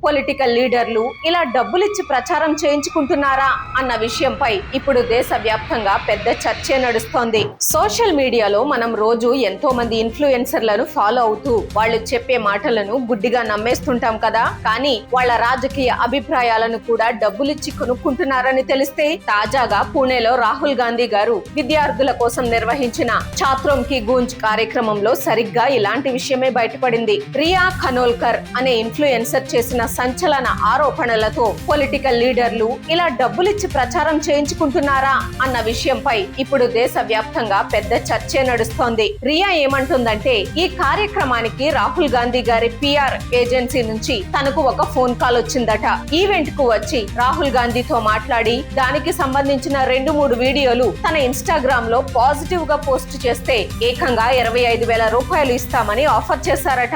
Political లీడర్లు ఇలా డబ్బులిచ్చి ప్రచారం చేయించుకుంటున్నారా అన్న విషయంపై ఇప్పుడు దేశవ్యాప్తంగా పెద్ద చర్చే నడుస్తోంది. సోషల్ మీడియాలో మనం రోజు ఎంతో మంది ఇన్ఫ్లుయెన్సర్లను ఫాలో అవుతూ వాళ్ళు చెప్పే మాటలను గుడ్డిగా నమ్మేస్తుంటాం కదా. కానీ వాళ్ళ రాజకీయ అభిప్రాయాలను కూడా డబ్బులిచ్చి కొనుక్కుంటున్నారని తెలిస్తే తాజాగా పూణేలో రాహుల్ గాంధీ గారు విద్యార్థుల కోసం నిర్వహించిన ఛాత్రోం కి గూంజ్ కార్యక్రమంలో సరిగ్గా ఇలాంటి విషయమే బయటపడింది. రియా ఖనోల్కర్ అనే ఇన్ఫ్లుయెన్సర్ చేసిన సంచలన ఆరోపణలతో పొలిటికల్ లీడర్లు ఇలా డబ్బులిచ్చి ప్రచారం చేయించుకుంటున్నారా అన్న విషయంపై ఇప్పుడు దేశవ్యాప్తంగా పెద్ద చర్చే నడుస్తోంది. రియా ఏమంటుందంటే, ఈ కార్యక్రమానికి రాహుల్ గాంధీ గారి పిఆర్ ఏజెన్సీ నుంచి తనకు ఒక ఫోన్ కాల్ వచ్చిందట. ఈవెంట్ కు వచ్చి రాహుల్ గాంధీతో మాట్లాడి దానికి సంబంధించిన 2-3 వీడియోలు తన ఇన్స్టాగ్రామ్ లో పాజిటివ్ గా పోస్ట్ చేస్తే ఏకంగా 25,000 రూపాయలు ఇస్తామని ఆఫర్ చేశారట.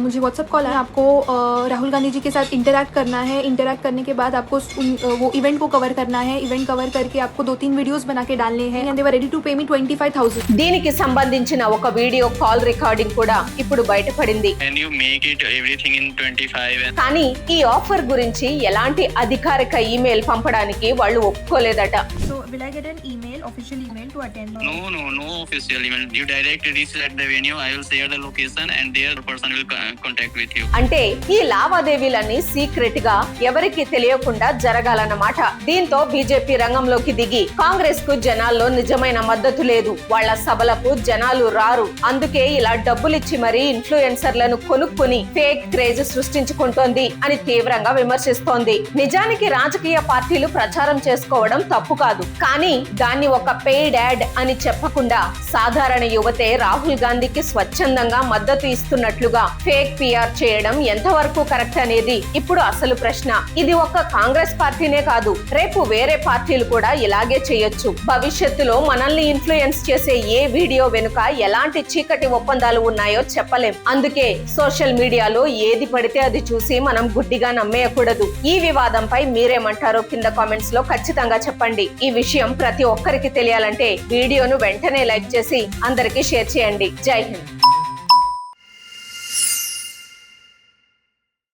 मुझे व्हाट्सएप कॉल है, आपको राहुल गांधी जी के साथ इंटरैक्ट करना है, इंटरैक्ट करने के बाद आपको वो इवेंट को कवर करना है, इवेंट कवर करके आपको 2-3 वीडियोस बना के डालने हैं and they were ready to pay me 25,000. దీనికి సంబంధించిన ఒక వీడియో కాల్ రికార్డింగ్ కూడా ఇప్పుడు బయటపడింది. Can you make it everything in 25? కానీ ఈ ఆఫర్ గురించి ఎలాంటి అధికారిక ఈమెయిల్ పంపడానికి వాళ్ళు ఒప్పుకోలేదట. So will I get an email, official email to attend? No official email. You directly reach at the venue. I will share the location and their person will contact with you. అంటే ఈ లావాదేవీలన్నీ secret గా ఎవరికి తెలియకుండా జరగాలన్నమాట. దీంతో BJP రంగంలోకి దిగి కాంగ్రెస్ కు జనాల్లో నిజమైన మద్దతు లేదు, వాళ్ళ సభలకు జనాలు రారు, అందుకే ఇలా డబ్బులిచ్చి మరీ ఇన్ఫ్లుయెన్సర్లను కొనుక్కుని ఫేక్ క్రేజ్ సృష్టించుకుంటోంది అని తీవ్రంగా విమర్శిస్తోంది. నిజానికి రాజకీయ పార్టీలు ప్రచారం చేసుకోవడం తప్పు కాదు, కానీ దాన్ని ఒక పెయిడ్ యాడ్ అని చెప్పకుండా సాధారణ యువతే రాహుల్ గాంధీకి స్వచ్ఛందంగా మద్దతు ఇస్తున్నట్లుగా ఫేక్ పిఆర్ చేయడం ఎంతవరకు కరెక్ట్ అనేది ఇప్పుడు అసలు ప్రశ్న. ఇది ఒక్క కాంగ్రెస్ పార్టీనే కాదు, రేపు వేరే పార్టీలు కూడా ఇలాగే చేయొచ్చు. భవిష్యత్తులో మనల్ని ఇన్ఫ్లుయెన్స్ చేసే ఏ వీడియో వెనుక ఎలాంటి చీకటి ఒప్పందాలు ఉన్నాయో చెప్పలేం. అందుకే సోషల్ మీడియాలో ఏది పడితే అది చూసి మనం గుడ్డిగా నమ్మేయకూడదు. ఈ వివాదంపై మీరేమంటారో కింద కామెంట్స్ లో ఖచ్చితంగా చెప్పండి. ఈ విషయం ప్రతి ఒక్కరికి తెలియాలంటే వీడియోను వెంటనే లైక్ చేసి అందరికీ షేర్ చేయండి. జై హింద్.